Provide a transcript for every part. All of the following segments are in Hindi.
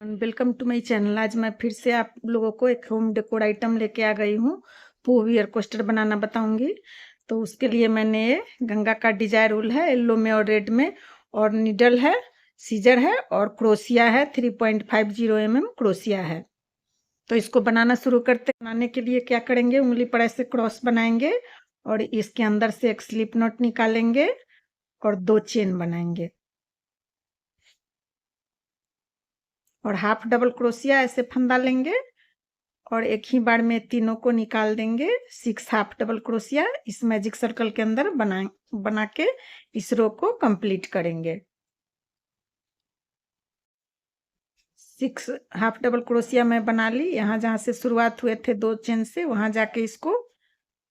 Welcome to my channel. आज मैं फिर से आप लोगों को एक होम डेकोर आइटम लेके आ गई हूँ। पू वियर कोस्टर बनाना बताऊंगी। तो उसके लिए मैंने ये गंगा का डिजायर वूल है, येलो में और रेड में, और नीडल है, सीजर है और क्रोशिया है। 3.50 mm क्रोशिया है। तो इसको बनाना शुरू करते। बनाने के लिए क्या करेंगे, उंगली पर ऐसे क्रॉस बनाएंगे और इसके अंदर से एक स्लिप नॉट निकालेंगे और 2 चेन बनाएंगे और हाफ डबल क्रोशिया ऐसे फंदा लेंगे और एक ही बार में तीनों को निकाल देंगे। 6 हाफ डबल क्रोशिया इस मैजिक सर्कल के अंदर बना के इस रो को कंप्लीट करेंगे। 6 हाफ डबल क्रोशिया मैं बना ली। यहाँ जहाँ से शुरुआत हुए थे 2 चेन से, वहां जाके इसको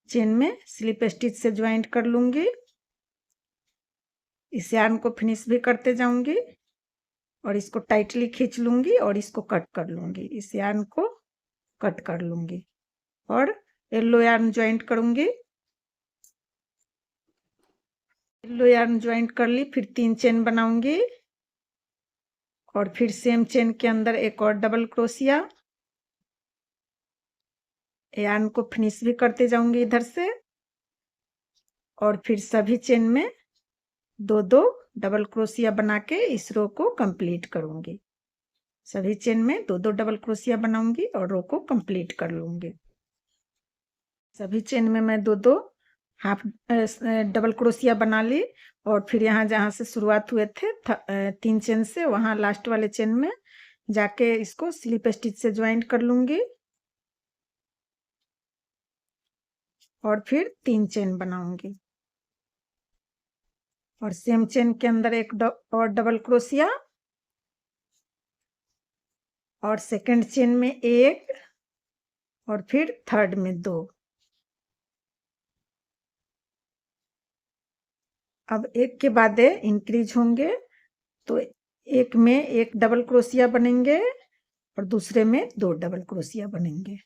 चेन में स्लिप स्टिच से ज्वाइंट कर लूंगी। इस यार्न को फिनिश भी करते जाऊंगी और इसको टाइटली खींच लूंगी और इसको कट कर लूंगी। इस यार्न को कट कर लूंगी और येलो यार्न ज्वाइंट करूंगी। येलो यार्न ज्वाइंट कर ली, फिर 3 चेन बनाऊंगी और फिर सेम चेन के अंदर एक और डबल क्रोशिया। यार्न को फिनिश भी करते जाऊंगी इधर से और फिर सभी चेन में 2-2 डबल क्रोशिया बना के इस रो को कंप्लीट करूंगी। सभी चेन में 2-2 डबल क्रोशिया बनाऊंगी और रो को कंप्लीट कर लूंगी। सभी चेन में मैं 2-2 हाफ डबल क्रोशिया बना ली और फिर यहाँ जहाँ से शुरुआत हुए थे 3 चेन से, वहां लास्ट वाले चेन में जाके इसको स्लिप स्टिच से ज्वाइंट कर लूंगी और फिर 3 चेन बनाऊंगी और सेम चेन के अंदर एक और डबल क्रोशिया और सेकंड चेन में एक और फिर थर्ड में 2। अब एक के बाद इंक्रीज होंगे तो एक में एक डबल क्रोशिया बनेंगे और दूसरे में 2 डबल क्रोशिया बनेंगे।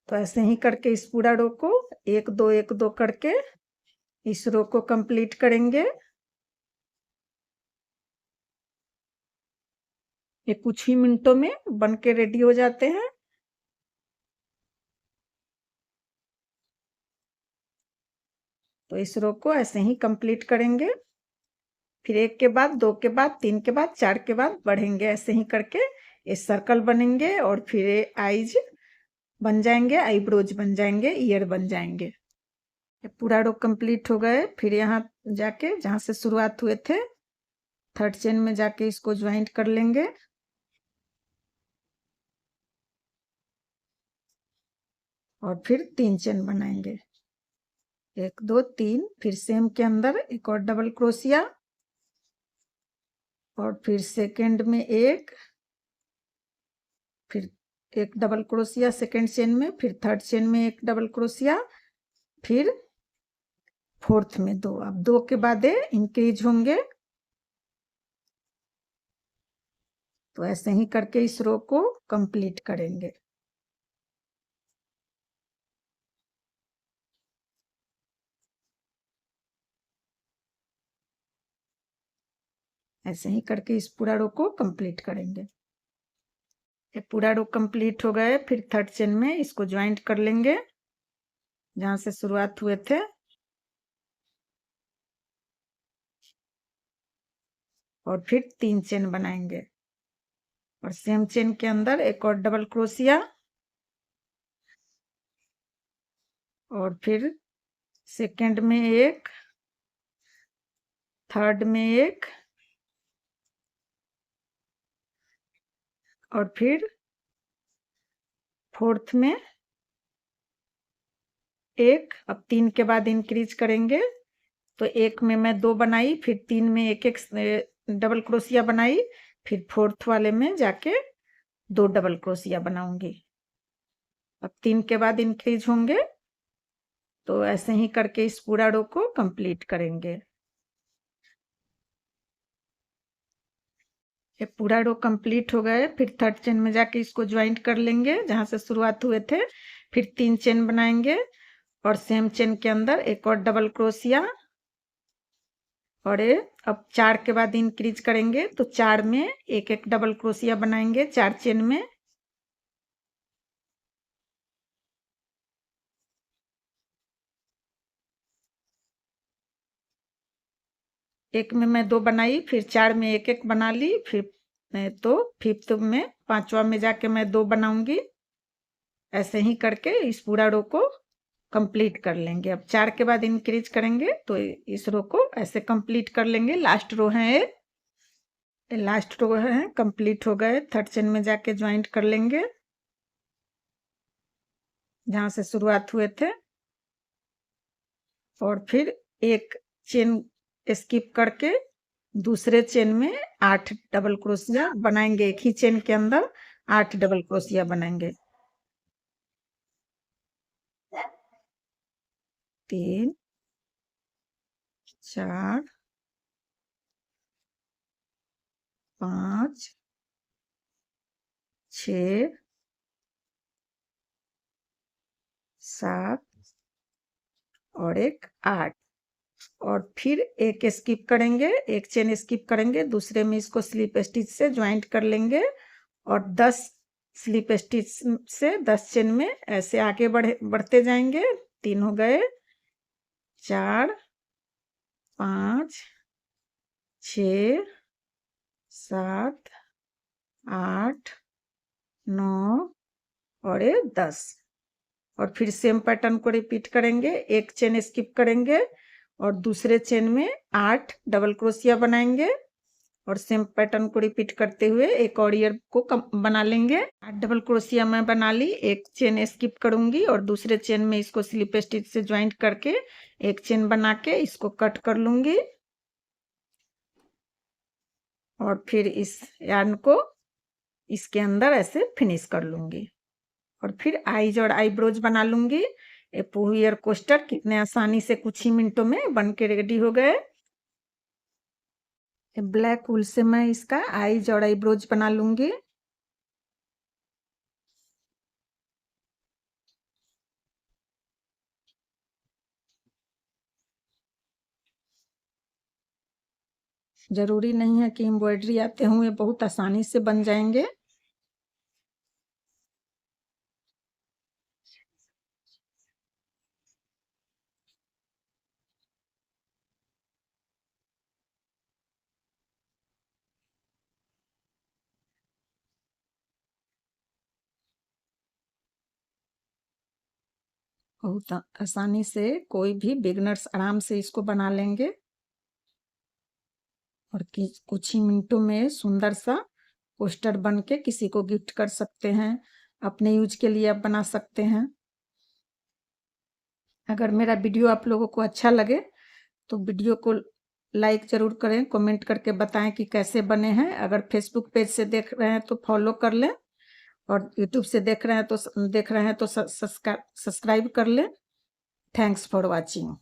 तो ऐसे ही करके इस पूरा रो को 1-2 करके इस रो को कंप्लीट करेंगे। ये कुछ ही मिनटों में बन के रेडी हो जाते हैं। तो इस रो को ऐसे ही कंप्लीट करेंगे, फिर 1 के बाद 2 के बाद 3 के बाद 4 के बाद बढ़ेंगे। ऐसे ही करके ये सर्कल बनेंगे और फिर आईज बन जाएंगे, आईब्रोज बन जाएंगे, ईयर बन जाएंगे। ये पूरा रो कंप्लीट हो गए। फिर यहाँ जाके जहाँ से शुरुआत हुए थे थर्ड चेन में जाके इसको ज्वाइंट कर लेंगे और फिर 3 चेन बनाएंगे। 1-2-3, फिर सेम के अंदर एक और डबल क्रोशिया और फिर सेकंड में एक, फिर एक डबल क्रोशिया सेकंड चेन में, फिर थर्ड चेन में एक डबल क्रोशिया, फिर फोर्थ में 2। अब 2 के बाद इंक्रीज होंगे। तो ऐसे ही करके इस रो को कंप्लीट करेंगे। ऐसे ही करके इस पूरा रो को कंप्लीट करेंगे। ये पूरा रो कंप्लीट हो गए। फिर थर्ड चेन में इसको ज्वाइंट कर लेंगे जहां से शुरुआत हुए थे और फिर 3 चेन बनाएंगे और सेम चेन के अंदर एक और डबल क्रोशिया और फिर सेकंड में एक, थर्ड में एक और फिर फोर्थ में एक। अब 3 के बाद इंक्रीज करेंगे। तो एक में मैं 2 बनाई, फिर 3 में एक डबल क्रोशिया बनाई, फिर फोर्थ वाले में जाके 2 डबल क्रोशिया बनाऊंगी। अब 3 के बाद इंक्रीज होंगे। तो ऐसे ही करके इस पूरा रो को कंप्लीट करेंगे। ये पूरा रो कंप्लीट हो गए। फिर थर्ड चेन में जाके इसको ज्वाइंट कर लेंगे जहां से शुरुआत हुए थे। फिर 3 चेन बनाएंगे और सेम चेन के अंदर एक और डबल क्रोशिया और ये अब 4 के बाद इंक्रीज करेंगे तो 4 में एक एक डबल क्रोशिया बनाएंगे 4 चेन में। एक में मैं 2 बनाई, फिर 4 में एक एक बना ली, फिर तो फिफ्थ में 5वां में जाके मैं 2 बनाऊंगी। ऐसे ही करके इस पूरा रो को कंप्लीट कर लेंगे। अब 4 के बाद इंक्रीज करेंगे तो इस रो को ऐसे कंप्लीट कर लेंगे। लास्ट रो है ये लास्ट रो है, कंप्लीट हो गए। थर्ड चेन में जाके ज्वाइंट कर लेंगे जहां से शुरुआत हुए थे, और फिर एक चेन स्किप करके दूसरे चेन में 8 डबल क्रोशिया बनाएंगे। एक ही चेन के अंदर 8 डबल क्रोशिया बनाएंगे। 3 4 5 6 7 और एक 8, और फिर एक स्किप करेंगे, एक चेन स्किप करेंगे, दूसरे में इसको स्लिप स्टिच से ज्वाइंट कर लेंगे, और 10 स्लिप स्टिच से 10 चेन में ऐसे आगे बढ़ते जाएंगे। 3 हो गए, 4 5 6 7 8 9 और ये 10, और फिर सेम पैटर्न को रिपीट करेंगे। एक चेन स्किप करेंगे और दूसरे चेन में 8 डबल क्रोशिया बनाएंगे, और सेम पैटर्न को रिपीट करते हुए एक और ईयर को बना लेंगे। 8 डबल क्रोशिया मैं बना ली, एक चेन स्किप करूंगी और दूसरे चेन में इसको स्लिप स्टिच से ज्वाइंट करके एक चेन बना के इसको कट कर लूंगी, और फिर इस यार्न को इसके अंदर ऐसे फिनिश कर लूंगी, और फिर आईज और आईब्रोज बना लूंगी। ये पूरी ईयर कोस्टर कितने आसानी से कुछ ही मिनटों में बन के रेडी हो गए। ब्लैक वूल से मैं इसका आईज और आईब्रोज बना लूंगी। जरूरी नहीं है कि एम्ब्रॉयडरी आते हुए बहुत आसानी से बन जाएंगे। बहुत आसानी से कोई भी बिगनर्स आराम से इसको बना लेंगे, और कुछ ही मिनटों में सुंदर सा पोस्टर बन के किसी को गिफ्ट कर सकते हैं, अपने यूज के लिए आप बना सकते हैं। अगर मेरा वीडियो आप लोगों को अच्छा लगे तो वीडियो को लाइक जरूर करें, कमेंट करके बताएं कि कैसे बने हैं। अगर फेसबुक पेज से देख रहे हैं तो फॉलो कर लें, और यूट्यूब से देख रहे हैं तो सब्सक्राइब कर लें। Thanks for watching.